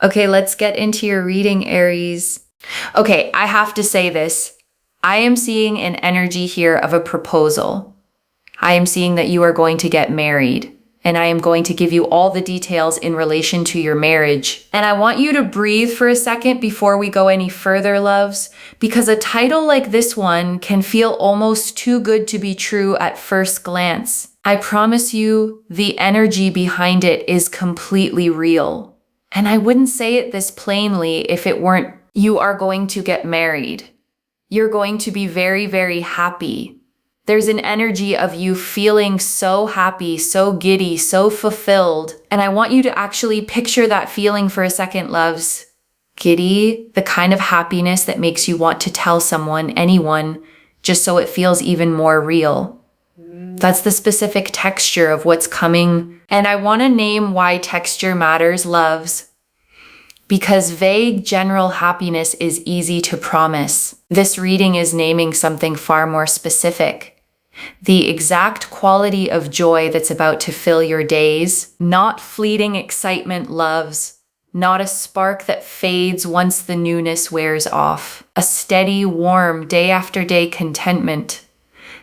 Okay, let's get into your reading, Aries. Okay, I have to say this. I am seeing an energy here of a proposal. I am seeing that you are going to get married, and I am going to give you all the details in relation to your marriage. And I want you to breathe for a second before we go any further, loves, because a title like this one can feel almost too good to be true at first glance. I promise you, the energy behind it is completely real. And I wouldn't say it this plainly if it weren't, you are going to get married. You're going to be very, very happy. There's an energy of you feeling so happy, so giddy, so fulfilled. And I want you to actually picture that feeling for a second, loves. Giddy, the kind of happiness that makes you want to tell someone, anyone, just so it feels even more real. That's the specific texture of what's coming. And I want to name why texture matters, loves. Because vague general happiness is easy to promise. This reading is naming something far more specific. The exact quality of joy that's about to fill your days. Not fleeting excitement, loves. Not a spark that fades once the newness wears off. A steady, warm, day after day contentment.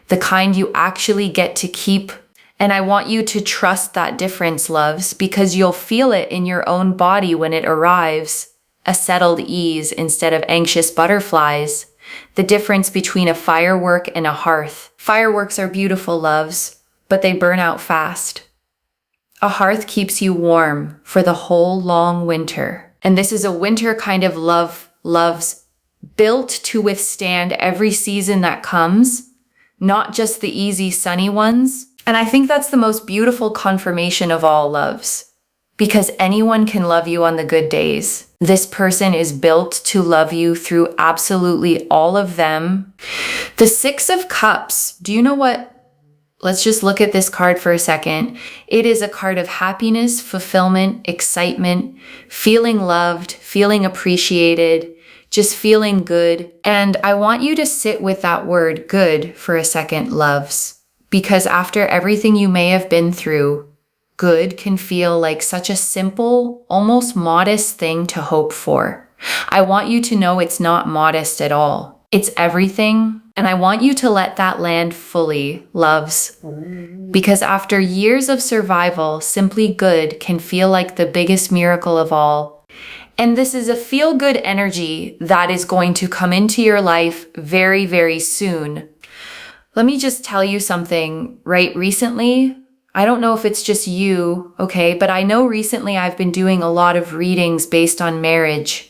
The kind you actually get to keep. And I want you to trust that difference, loves, because you'll feel it in your own body when it arrives. A settled ease instead of anxious butterflies. The difference between a firework and a hearth. Fireworks are beautiful, loves, but they burn out fast. A hearth keeps you warm for the whole long winter. And this is a winter kind of love, loves, built to withstand every season that comes. Not just the easy, sunny ones. And I think that's the most beautiful confirmation of all, loves. Because anyone can love you on the good days. This person is built to love you through absolutely all of them. The Six of Cups. Do you know what? Let's just look at this card for a second. It is a card of happiness, fulfillment, excitement, feeling loved, feeling appreciated, just feeling good. And I want you to sit with that word good for a second, loves, because after everything you may have been through, good can feel like such a simple, almost modest thing to hope for. I want you to know it's not modest at all. It's everything. And I want you to let that land fully, loves, because after years of survival, simply good can feel like the biggest miracle of all. And this is a feel-good energy that is going to come into your life very, very soon. Let me just tell you something, right? Recently, I don't know if it's just you, okay, but I know recently I've been doing a lot of readings based on marriage.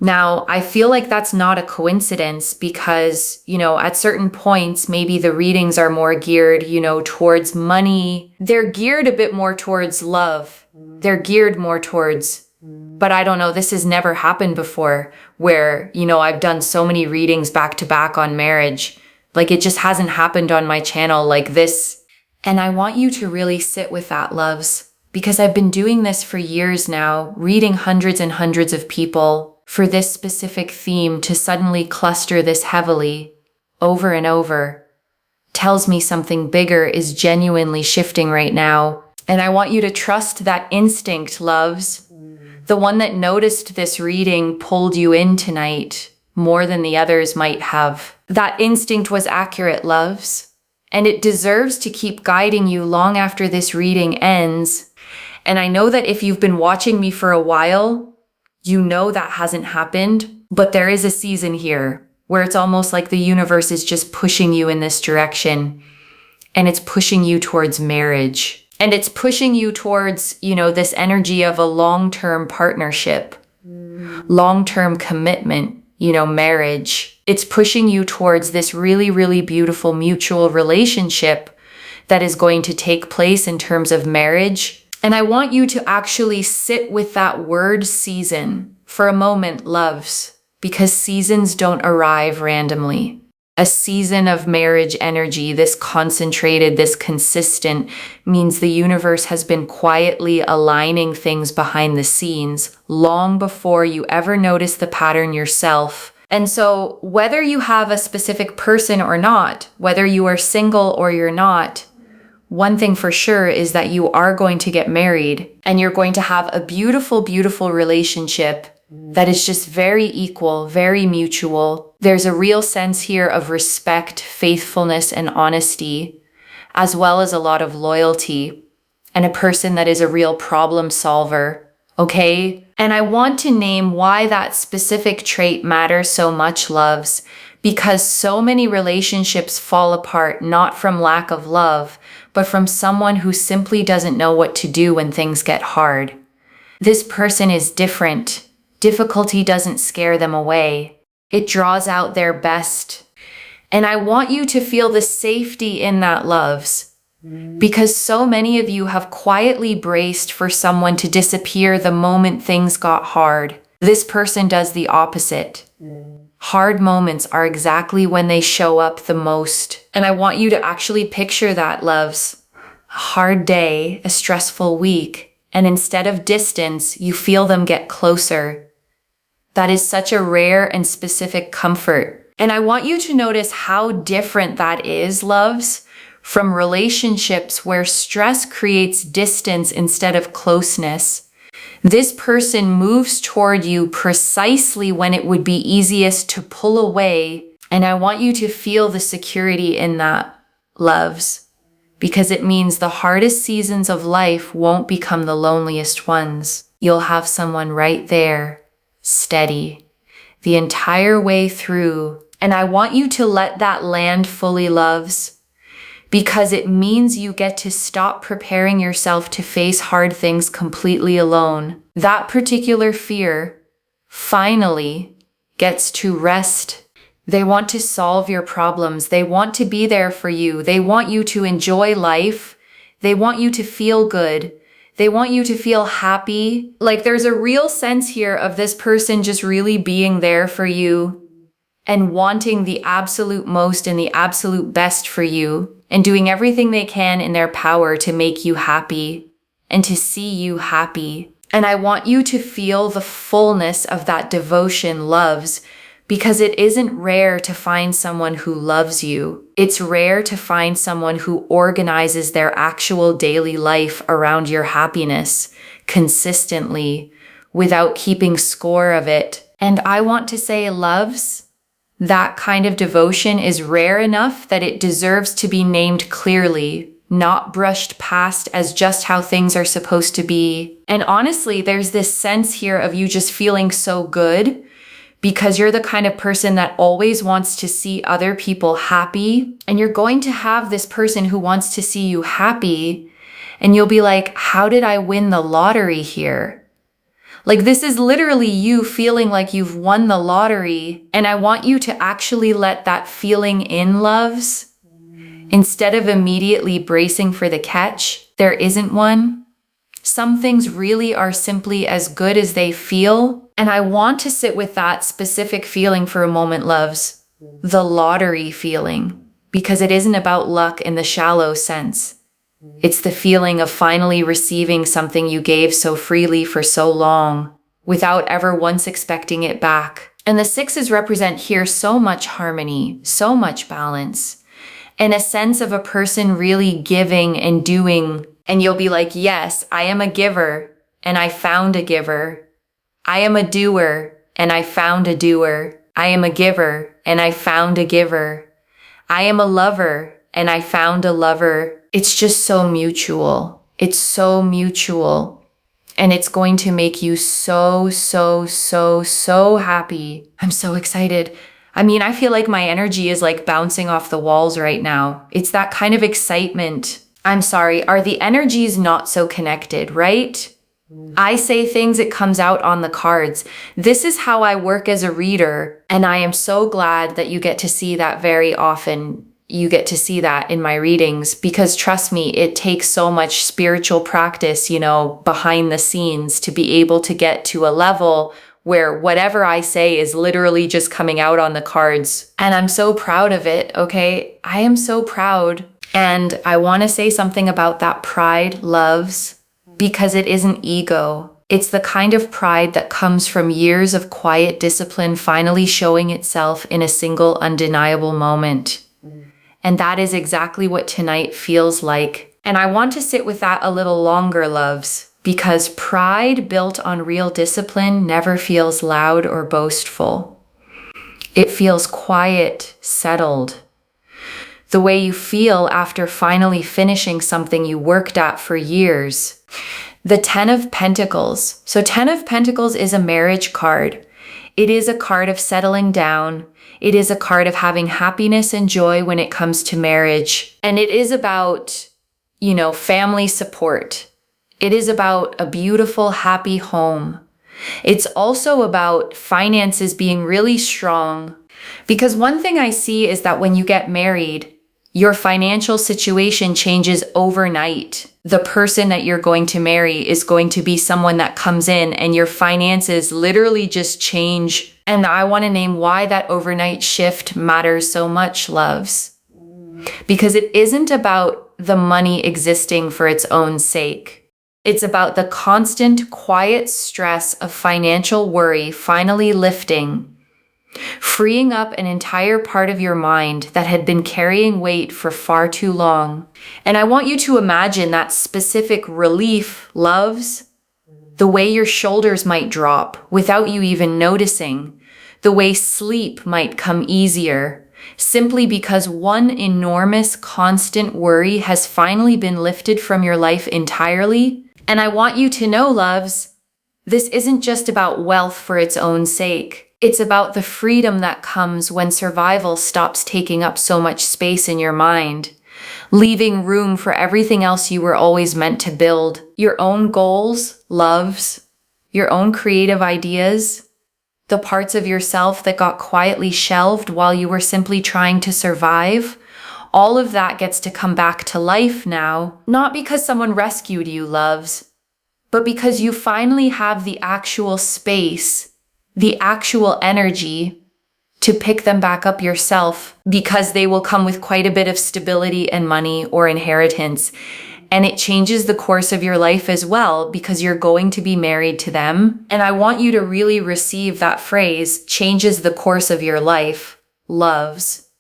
Now, I feel like that's not a coincidence because, at certain points, maybe the readings are more geared, towards money. They're geared a bit more towards love. They're geared more towards. But I don't know, this has never happened before where, I've done so many readings back to back on marriage. Like it just hasn't happened on my channel like this. And I want you to really sit with that, loves, because I've been doing this for years now, reading hundreds and hundreds of people for this specific theme to suddenly cluster this heavily over and over tells me something bigger is genuinely shifting right now. And I want you to trust that instinct, loves. The one that noticed this reading pulled you in tonight more than the others might have. That instinct was accurate, loves, and it deserves to keep guiding you long after this reading ends. And I know that if you've been watching me for a while, you know that hasn't happened, but there is a season here where it's almost like the universe is just pushing you in this direction, and it's pushing you towards marriage. And it's pushing you towards, this energy of a long-term partnership, long-term commitment, marriage. It's pushing you towards this really, really beautiful mutual relationship that is going to take place in terms of marriage. And I want you to actually sit with that word season for a moment, loves, because seasons don't arrive randomly. A season of marriage energy, this concentrated, this consistent, means the universe has been quietly aligning things behind the scenes long before you ever notice the pattern yourself. And so whether you have a specific person or not, whether you are single or you're not, one thing for sure is that you are going to get married and you're going to have a beautiful, beautiful relationship that is just very equal, very mutual. There's a real sense here of respect, faithfulness, and honesty, as well as a lot of loyalty, and a person that is a real problem solver, okay? And I want to name why that specific trait matters so much, loves, because so many relationships fall apart not from lack of love, but from someone who simply doesn't know what to do when things get hard. This person is different. Difficulty doesn't scare them away. It draws out their best. And I want you to feel the safety in that, loves, because so many of you have quietly braced for someone to disappear the moment things got hard. This person does the opposite. Hard moments are exactly when they show up the most. And I want you to actually picture that, loves. A hard day, a stressful week, and instead of distance, you feel them get closer. That is such a rare and specific comfort. And I want you to notice how different that is, loves, from relationships where stress creates distance instead of closeness. This person moves toward you precisely when it would be easiest to pull away. And I want you to feel the security in that, loves, because it means the hardest seasons of life won't become the loneliest ones. You'll have someone right there, steady, the entire way through. And I want you to let that land fully, loves, because it means you get to stop preparing yourself to face hard things completely alone. That particular fear finally gets to rest. They want to solve your problems. They want to be there for you. They want you to enjoy life. They want you to feel good. They want you to feel happy. Like, there's a real sense here of this person just really being there for you and wanting the absolute most and the absolute best for you and doing everything they can in their power to make you happy and to see you happy. And I want you to feel the fullness of that devotion, loves, because it isn't rare to find someone who loves you. It's rare to find someone who organizes their actual daily life around your happiness consistently without keeping score of it. And I want to say, loves, that kind of devotion is rare enough that it deserves to be named clearly, not brushed past as just how things are supposed to be. And honestly, there's this sense here of you just feeling so good because you're the kind of person that always wants to see other people happy. And you're going to have this person who wants to see you happy. And you'll be like, how did I win the lottery here? Like, this is literally you feeling like you've won the lottery. And I want you to actually let that feeling in, loves. Instead of immediately bracing for the catch, there isn't one. Some things really are simply as good as they feel. And I want to sit with that specific feeling for a moment, loves. The lottery feeling. Because it isn't about luck in the shallow sense. It's the feeling of finally receiving something you gave so freely for so long, without ever once expecting it back. And the sixes represent here so much harmony, so much balance, and a sense of a person really giving and doing. And you'll be like, yes, I am a giver, and I found a giver. I am a doer, and I found a doer. I am a giver, and I found a giver. I am a lover, and I found a lover. It's just so mutual. It's so mutual. And it's going to make you so, so, so, so happy. I'm so excited. I mean, I feel like my energy is like bouncing off the walls right now. It's that kind of excitement. I'm sorry, are the energies not so connected, right? I say things, it comes out on the cards. This is how I work as a reader. And I am so glad that you get to see that very often. You get to see that in my readings, because trust me, it takes so much spiritual practice, behind the scenes to be able to get to a level where whatever I say is literally just coming out on the cards. And I'm so proud of it, okay? I am so proud. And I want to say something about that pride, loves, because it isn't ego. It's the kind of pride that comes from years of quiet discipline finally showing itself in a single undeniable moment. And that is exactly what tonight feels like. And I want to sit with that a little longer, loves, because pride built on real discipline never feels loud or boastful. It feels quiet, settled. The way you feel after finally finishing something you worked at for years. The 10 of Pentacles. So 10 of Pentacles is a marriage card. It is a card of settling down. It is a card of having happiness and joy when it comes to marriage. And it is about, family support. It is about a beautiful, happy home. It's also about finances being really strong. Because one thing I see is that when you get married, your financial situation changes overnight. The person that you're going to marry is going to be someone that comes in and your finances literally just change. And I want to name why that overnight shift matters so much, loves. Because it isn't about the money existing for its own sake. It's about the constant, quiet stress of financial worry finally lifting, freeing up an entire part of your mind that had been carrying weight for far too long. And I want you to imagine that specific relief, loves, the way your shoulders might drop without you even noticing, the way sleep might come easier, simply because one enormous constant worry has finally been lifted from your life entirely. And I want you to know, loves, this isn't just about wealth for its own sake. It's about the freedom that comes when survival stops taking up so much space in your mind, leaving room for everything else you were always meant to build. Your own goals, loves, your own creative ideas, the parts of yourself that got quietly shelved while you were simply trying to survive. All of that gets to come back to life now, not because someone rescued you, loves, but because you finally have the actual space, the actual energy to pick them back up yourself, because they will come with quite a bit of stability and money or inheritance. And it changes the course of your life as well, because you're going to be married to them. And I want you to really receive that phrase, changes the course of your life, loves,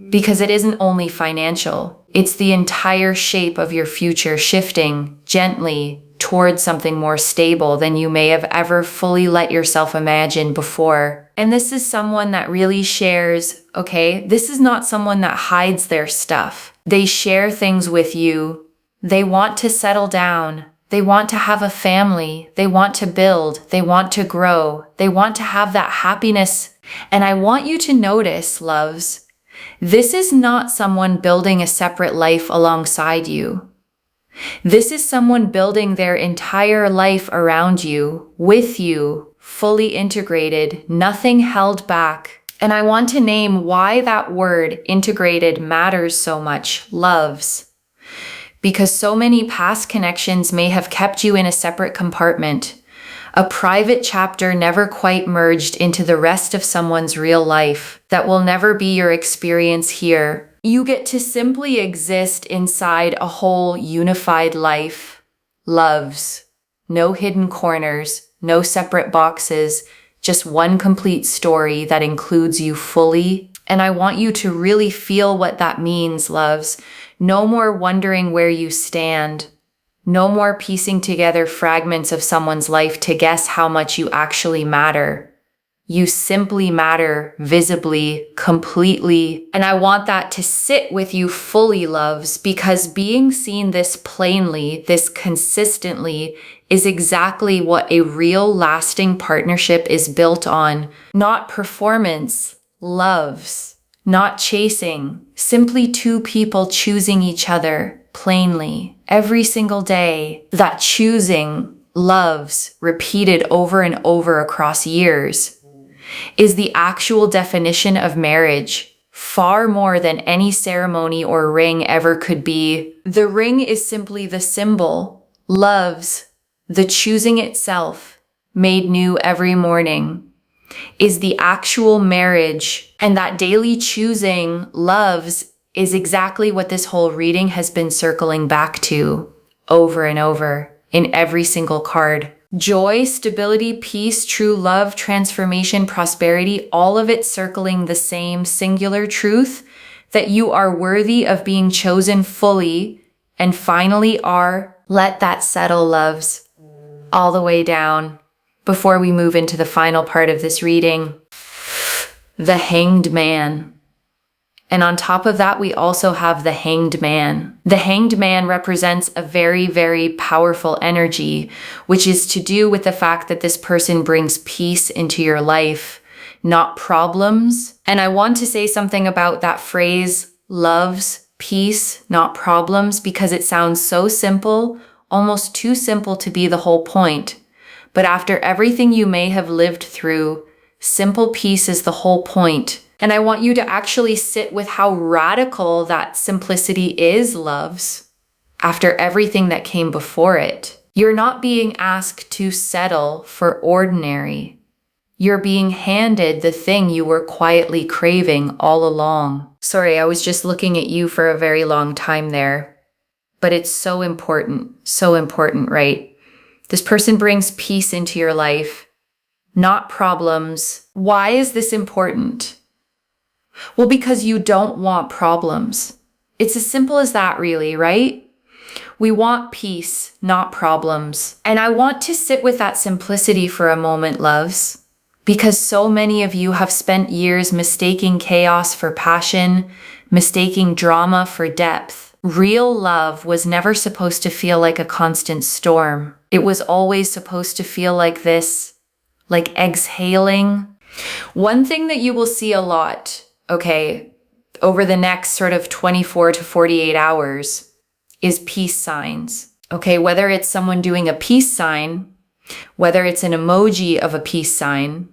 because it isn't only financial. It's the entire shape of your future shifting gently towards something more stable than you may have ever fully let yourself imagine before. And this is someone that really shares, okay? This is not someone that hides their stuff. They share things with you. They want to settle down. They want to have a family. They want to build. They want to grow. They want to have that happiness. And I want you to notice, loves, this is not someone building a separate life alongside you. This is someone building their entire life around you, with you, fully integrated, nothing held back. And I want to name why that word integrated matters so much, loves. Because so many past connections may have kept you in a separate compartment, a private chapter never quite merged into the rest of someone's real life that will never be your experience here. You get to simply exist inside a whole unified life, loves. No hidden corners, no separate boxes, just one complete story that includes you fully. And I want you to really feel what that means, loves. No more wondering where you stand. No more piecing together fragments of someone's life to guess how much you actually matter. You simply matter visibly, completely. And I want that to sit with you fully, loves, because being seen this plainly, this consistently, is exactly what a real lasting partnership is built on. Not performance, loves. Not chasing, simply two people choosing each other plainly every single day. That choosing, loves, repeated over and over across years, is the actual definition of marriage, far more than any ceremony or ring ever could be. The ring is simply the symbol, loves, the choosing itself, made new every morning, is the actual marriage. And that daily choosing, loves, is exactly what this whole reading has been circling back to over and over in every single card. Joy, stability, peace, true love, transformation, prosperity, all of it circling the same singular truth that you are worthy of being chosen fully and finally are. Let that settle, loves, all the way down before we move into the final part of this reading. The Hanged Man. And on top of that, we also have the Hanged Man. The Hanged Man represents a very, very powerful energy, which is to do with the fact that this person brings peace into your life, not problems. And I want to say something about that phrase, loves, peace, not problems, because it sounds so simple, almost too simple to be the whole point. But after everything you may have lived through, simple peace is the whole point. And I want you to actually sit with how radical that simplicity is, loves, after everything that came before it. You're not being asked to settle for ordinary. You're being handed the thing you were quietly craving all along. Sorry, I was just looking at you for a very long time there. But it's so important, right? This person brings peace into your life, not problems. Why is this important? Well, because you don't want problems. It's as simple as that, really, right? We want peace, not problems. And I want to sit with that simplicity for a moment, loves, because so many of you have spent years mistaking chaos for passion, mistaking drama for depth. Real love was never supposed to feel like a constant storm. It was always supposed to feel like this, like exhaling. One thing that you will see a lot, okay, over the next sort of 24 to 48 hours is peace signs. Okay, whether it's someone doing a peace sign, whether it's an emoji of a peace sign,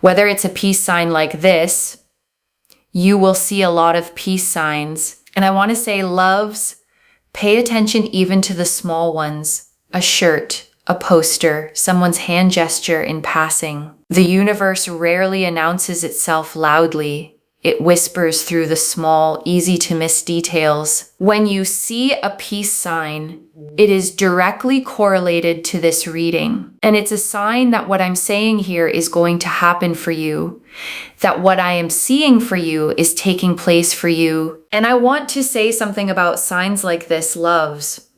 whether it's a peace sign like this, you will see a lot of peace signs. And I want to say, loves, pay attention even to the small ones. A shirt, a poster, someone's hand gesture in passing. The universe rarely announces itself loudly. It whispers through the small, easy to miss details. When you see a peace sign, it is directly correlated to this reading. And it's a sign that what I'm saying here is going to happen for you, that what I am seeing for you is taking place for you. And I want to say something about signs like this, loves,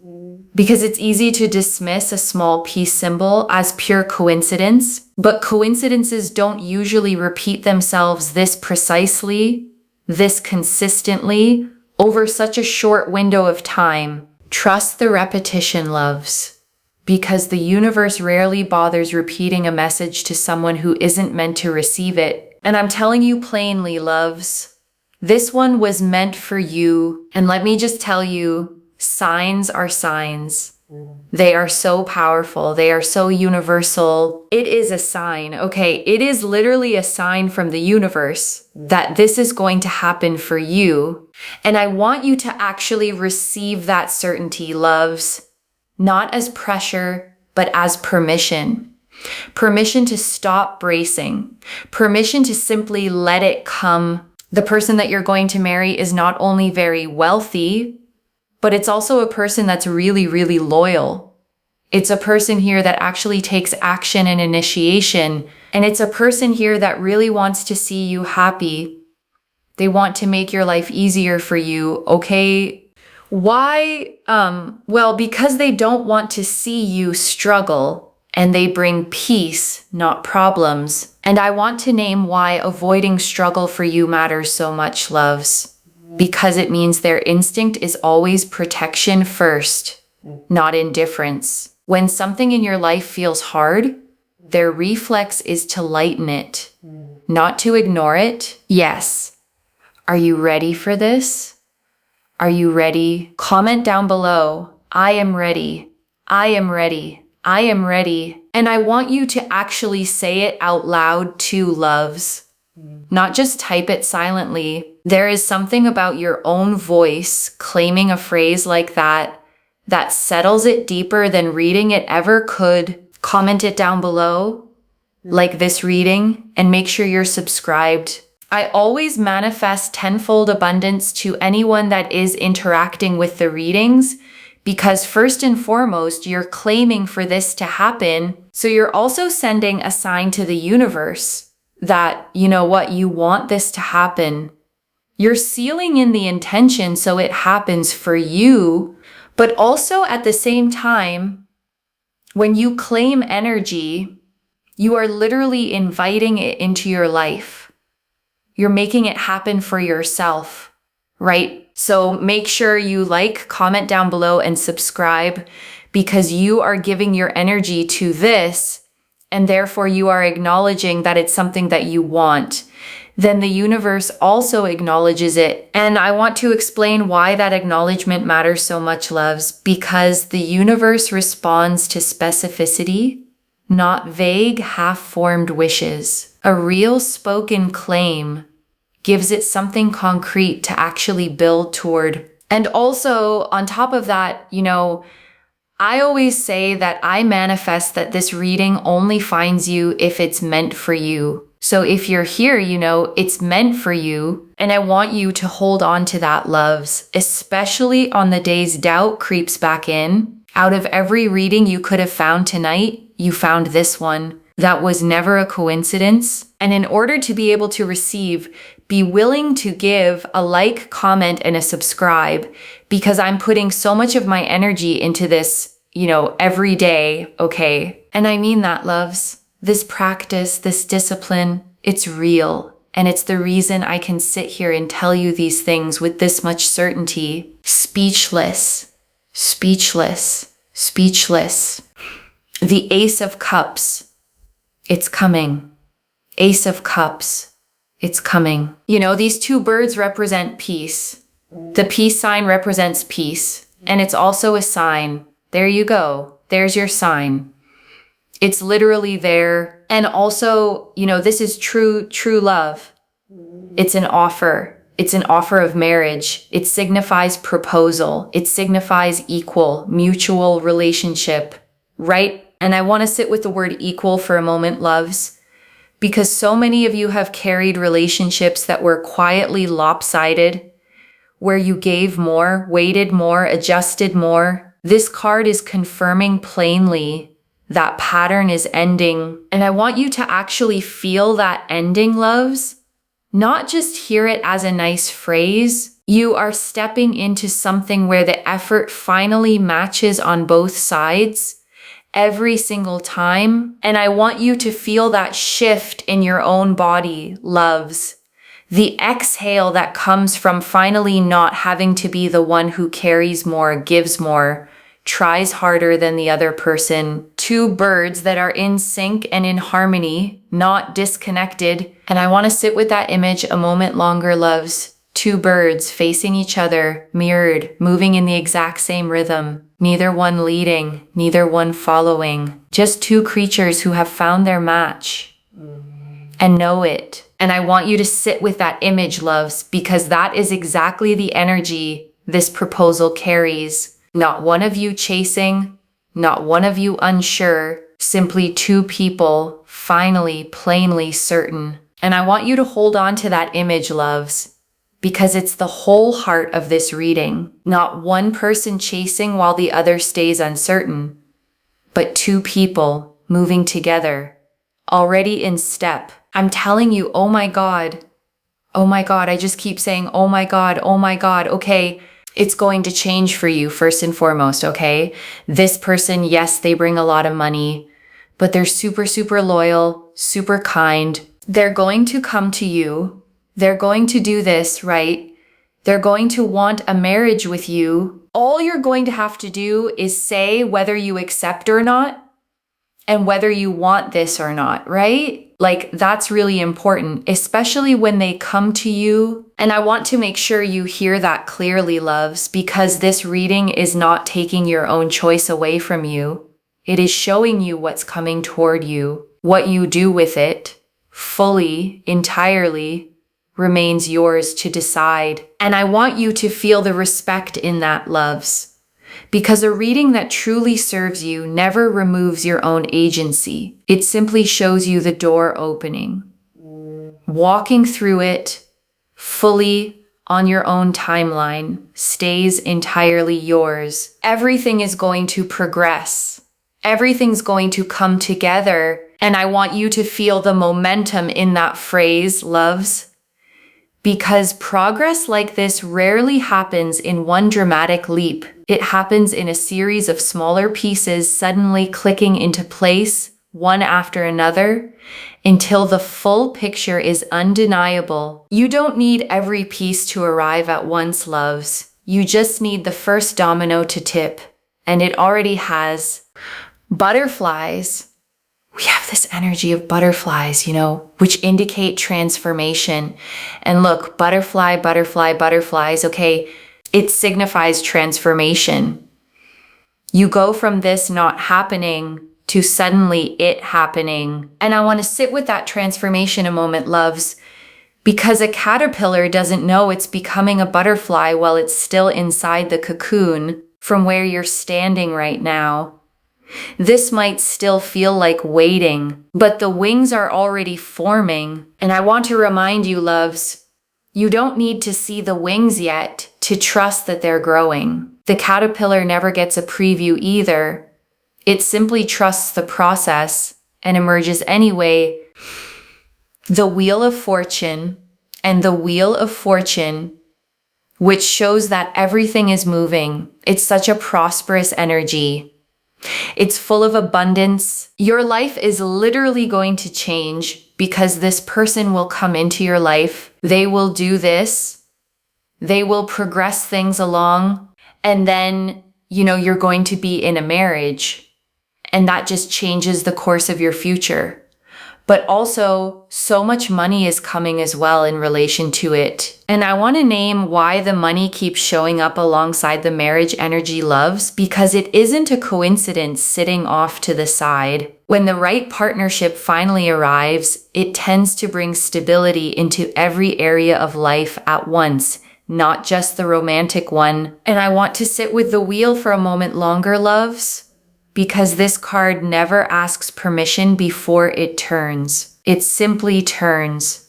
because it's easy to dismiss a small peace symbol as pure coincidence, but coincidences don't usually repeat themselves this precisely, this consistently, over such a short window of time. Trust the repetition, loves, because the universe rarely bothers repeating a message to someone who isn't meant to receive it. And I'm telling you plainly, loves, this one was meant for you. And let me just tell you, signs are signs. They are so powerful. They are so universal. It is a sign, okay? It is literally a sign from the universe that this is going to happen for you. And I want you to actually receive that certainty, loves, not as pressure, but as permission. Permission to stop bracing. Permission to simply let it come. The person that you're going to marry is not only very wealthy, but it's also a person that's really, really loyal. It's a person here that actually takes action and initiation. And it's a person here that really wants to see you happy. They want to make your life easier for you, okay? Why? Well, because they don't want to see you struggle, and they bring peace, not problems. And I want to name why avoiding struggle for you matters so much, loves. Because it means their instinct is always protection first, not indifference. When something in your life feels hard, their reflex is to lighten it, not to ignore it. Yes. Are you ready for this? Are you ready? Comment down below. I am ready. I am ready. I am ready. And I want you to actually say it out loud too, loves. Not just type it silently. There is something about your own voice claiming a phrase like that that settles it deeper than reading it ever could. Comment it down below, like this reading, and make sure you're subscribed. I always manifest tenfold abundance to anyone that is interacting with the readings, because first and foremost, you're claiming for this to happen. So you're also sending a sign to the universe that, you know what, you want this to happen. You're sealing in the intention so it happens for you, But also at the same time, when you claim energy, you are literally inviting it into your life. You're making it happen for yourself, right? So make sure you like, comment down below, and subscribe, because you are giving your energy to this, and therefore you are acknowledging that it's something that you want. Then the universe also acknowledges it. And I want to explain why that acknowledgement matters so much, loves, because the universe responds to specificity, not vague, half-formed wishes. A real spoken claim gives it something concrete to actually build toward. And also, on top of that, I always say that I manifest that this reading only finds you if it's meant for you. So if you're here, it's meant for you. And I want you to hold on to that, loves, especially on the days doubt creeps back in. Out of every reading you could have found tonight, you found this one. That was never a coincidence. And in order to be able to receive, be willing to give a like, comment, and a subscribe, because I'm putting so much of my energy into this, every day, okay? And I mean that, loves. This practice, this discipline, it's real. And it's the reason I can sit here and tell you these things with this much certainty. Speechless, speechless, speechless. The Ace of Cups, it's coming. Ace of Cups, it's coming. These two birds represent peace. The peace sign represents peace. And it's also a sign. There you go. There's your sign. It's literally there. And also, this is true love. It's an offer. It's an offer of marriage. It signifies proposal. It signifies equal, mutual relationship, right? And I want to sit with the word equal for a moment, loves, because so many of you have carried relationships that were quietly lopsided, where you gave more, waited more, adjusted more. This card is confirming plainly that pattern is ending. And I want you to actually feel that ending, loves, not just hear it as a nice phrase. You are stepping into something where the effort finally matches on both sides every single time. And I want you to feel that shift in your own body, loves. The exhale that comes from finally not having to be the one who carries more, gives more, tries harder than the other person. Two birds that are in sync and in harmony, not disconnected. And I want to sit with that image a moment longer, loves. Two birds facing each other, mirrored, moving in the exact same rhythm. Neither one leading, neither one following. Just two creatures who have found their match and know it. And I want you to sit with that image, loves, because that is exactly the energy this proposal carries. Not one of you chasing, not one of you unsure, simply two people finally, plainly certain. And I want you to hold on to that image, loves, because it's the whole heart of this reading. Not one person chasing while the other stays uncertain, but two people moving together, already in step. I'm telling you, oh my God, I just keep saying, oh my God, okay. It's going to change for you first and foremost, okay? This person, yes, they bring a lot of money, but they're super, super loyal, super kind. They're going to come to you. They're going to do this, right? They're going to want a marriage with you. All you're going to have to do is say whether you accept or not and whether you want this or not, right? Like, that's really important, especially when they come to you. And I want to make sure you hear that clearly, loves, because this reading is not taking your own choice away from you. It is showing you what's coming toward you. What you do with it, fully, entirely, remains yours to decide. And I want you to feel the respect in that, loves. Because a reading that truly serves you never removes your own agency. It simply shows you the door opening. Walking through it fully on your own timeline stays entirely yours. Everything is going to progress. Everything's going to come together. And I want you to feel the momentum in that phrase, loves, Because progress like this rarely happens in one dramatic leap. It happens in a series of smaller pieces suddenly clicking into place, one after another, until the full picture is undeniable. You don't need every piece to arrive at once, loves. You just need the first domino to tip, and it already has. Butterflies. We have this energy of butterflies, which indicate transformation. And look, butterflies, okay, it signifies transformation. You go from this not happening to suddenly it happening. And I want to sit with that transformation a moment, loves, because a caterpillar doesn't know it's becoming a butterfly while it's still inside the cocoon from where you're standing right now. This might still feel like waiting, but the wings are already forming. And I want to remind you, loves, you don't need to see the wings yet to trust that they're growing. The caterpillar never gets a preview either. It simply trusts the process and emerges anyway. The Wheel of Fortune and the Wheel of Fortune, which shows that everything is moving. It's such a prosperous energy. It's full of abundance. Your life is literally going to change because this person will come into your life. They will do this. They will progress things along. And then, you're going to be in a marriage. And that just changes the course of your future. But also, so much money is coming as well in relation to it. And I want to name why the money keeps showing up alongside the marriage energy, loves, because it isn't a coincidence sitting off to the side. When the right partnership finally arrives, it tends to bring stability into every area of life at once, not just the romantic one. And I want to sit with the wheel for a moment longer, loves, because this card never asks permission before it turns. It simply turns.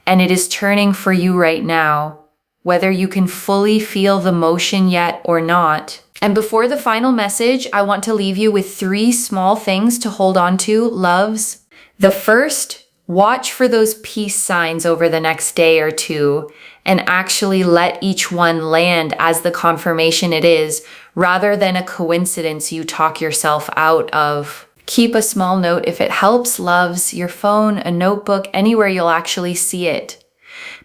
And it is turning for you right now, whether you can fully feel the motion yet or not. And before the final message, I want to leave you with 3 small things to hold on to, loves. The first, watch for those peace signs over the next day or two and actually let each one land as the confirmation it is, rather than a coincidence you talk yourself out of. Keep a small note if it helps, loves, your phone, a notebook, anywhere you'll actually see it.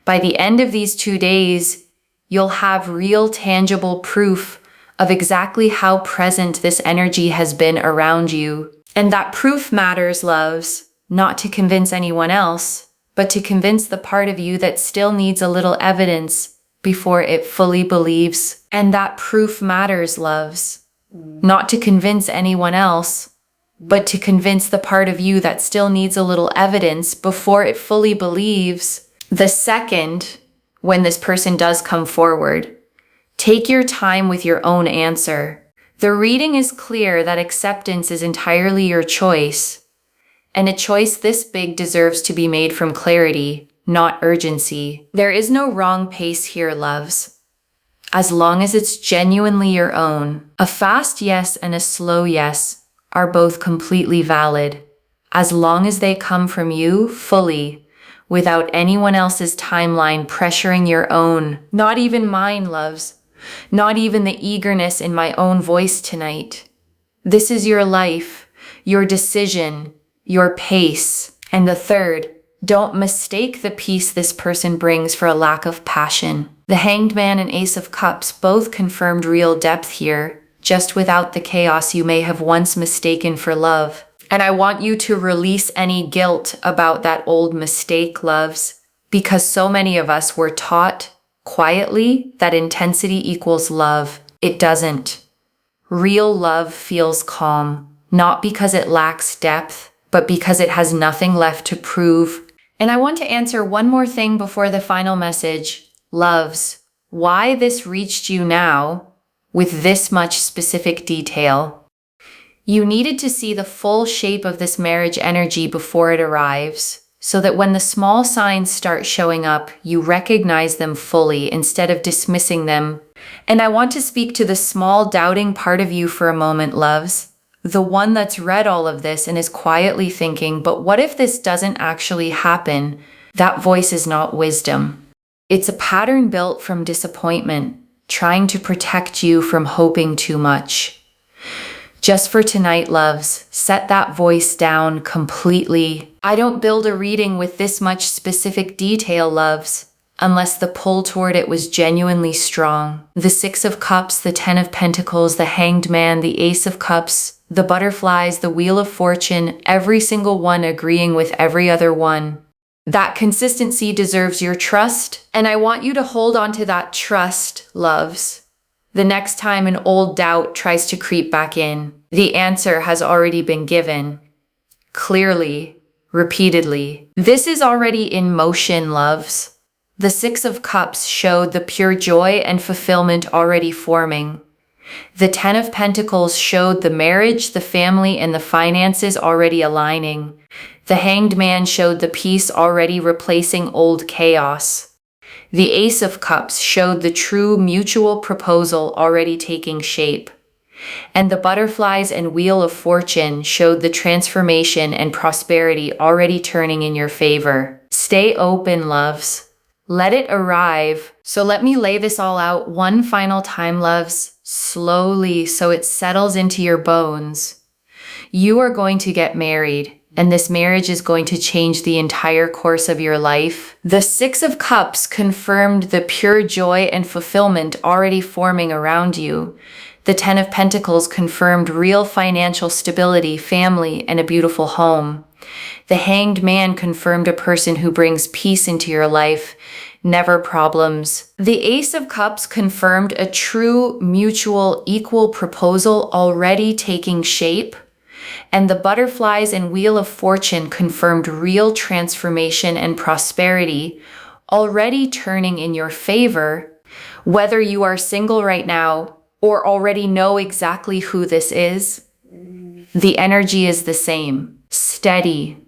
By the end of these 2 days, you'll have real tangible proof of exactly how present this energy has been around you. And that proof matters, loves, not to convince anyone else, but to convince the part of you that still needs a little evidence before it fully believes. And that proof matters, loves, not to convince anyone else, but to convince the part of you that still needs a little evidence before it fully believes. The second, when this person does come forward, take your time with your own answer. The reading is clear that acceptance is entirely your choice, and a choice this big deserves to be made from clarity, not urgency. There is no wrong pace here, loves, as long as it's genuinely your own. A fast yes and a slow yes are both completely valid, as long as they come from you fully, without anyone else's timeline pressuring your own. Not even mine, loves. Not even the eagerness in my own voice tonight. This is your life, your decision, your pace. And the third, don't mistake the peace this person brings for a lack of passion. The Hanged Man and Ace of Cups both confirmed real depth here, just without the chaos you may have once mistaken for love. And I want you to release any guilt about that old mistake, loves, because so many of us were taught quietly that intensity equals love. It doesn't. Real love feels calm, not because it lacks depth, but because it has nothing left to prove. And I want to answer one more thing before the final message. Loves, why this reached you now with this much specific detail. You needed to see the full shape of this marriage energy before it arrives, so that when the small signs start showing up, you recognize them fully instead of dismissing them. And I want to speak to the small doubting part of you for a moment, loves. The one that's read all of this and is quietly thinking, but what if this doesn't actually happen? That voice is not wisdom. It's a pattern built from disappointment, trying to protect you from hoping too much. Just for tonight, loves, set that voice down completely. I don't build a reading with this much specific detail, loves, unless the pull toward it was genuinely strong. The Six of Cups, the Ten of Pentacles, the Hanged Man, the Ace of Cups, the butterflies, the Wheel of Fortune, every single one agreeing with every other one. That consistency deserves your trust, and I want you to hold on to that trust, loves. The next time an old doubt tries to creep back in, the answer has already been given. Clearly, repeatedly. This is already in motion, loves. The Six of Cups showed the pure joy and fulfillment already forming. The Ten of Pentacles showed the marriage, the family, and the finances already aligning. The Hanged Man showed the peace already replacing old chaos. The Ace of Cups showed the true mutual proposal already taking shape. And the Butterflies and Wheel of Fortune showed the transformation and prosperity already turning in your favor. Stay open, loves. Let it arrive. So let me lay this all out one final time, loves, slowly so it settles into your bones. You are going to get married, and this marriage is going to change the entire course of your life. The Six of Cups confirmed the pure joy and fulfillment already forming around you. The Ten of Pentacles confirmed real financial stability, family, and a beautiful home. The Hanged Man confirmed a person who brings peace into your life, never problems. The Ace of Cups confirmed a true, mutual, equal proposal already taking shape. And the Butterflies and Wheel of Fortune confirmed real transformation and prosperity already turning in your favor. Whether you are single right now or already know exactly who this is, the energy is the same. Steady,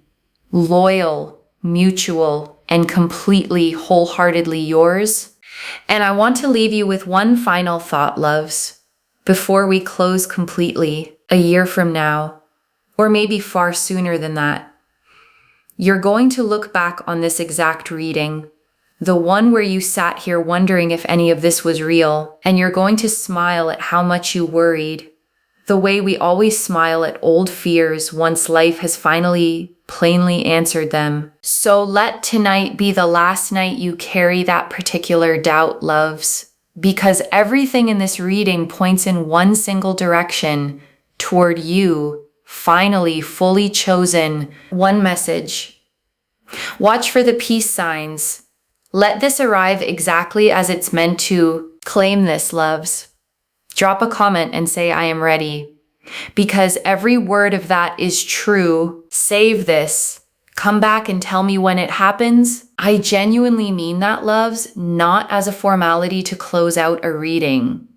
loyal, mutual, and completely, wholeheartedly yours. And I want to leave you with one final thought, loves, before we close completely a year from now, or maybe far sooner than that. You're going to look back on this exact reading, the one where you sat here wondering if any of this was real, and you're going to smile at how much you worried, the way we always smile at old fears once life has finally plainly answered them. So let tonight be the last night you carry that particular doubt, loves, because everything in this reading points in one single direction toward you, finally fully chosen. One message. Watch for the peace signs. Let this arrive exactly as it's meant to. Claim this, loves. Drop a comment and say, I am ready. Because every word of that is true. Save this. Come back and tell me when it happens. I genuinely mean that, loves, not as a formality to close out a reading.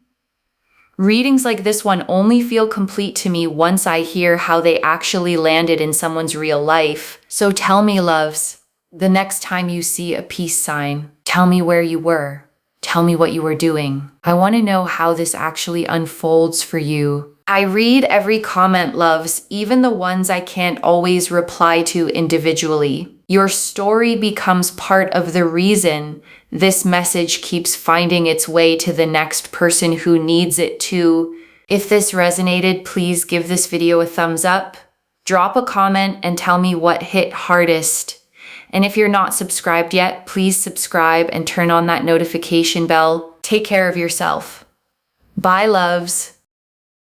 Readings like this one only feel complete to me once I hear how they actually landed in someone's real life. So tell me, loves, the next time you see a peace sign, tell me where you were. Tell me what you were doing. I want to know how this actually unfolds for you. I read every comment, loves, even the ones I can't always reply to individually. Your story becomes part of the reason this message keeps finding its way to the next person who needs it too. If this resonated, please give this video a thumbs up. Drop a comment and tell me what hit hardest. And if you're not subscribed yet, please subscribe and turn on that notification bell. Take care of yourself. Bye, loves.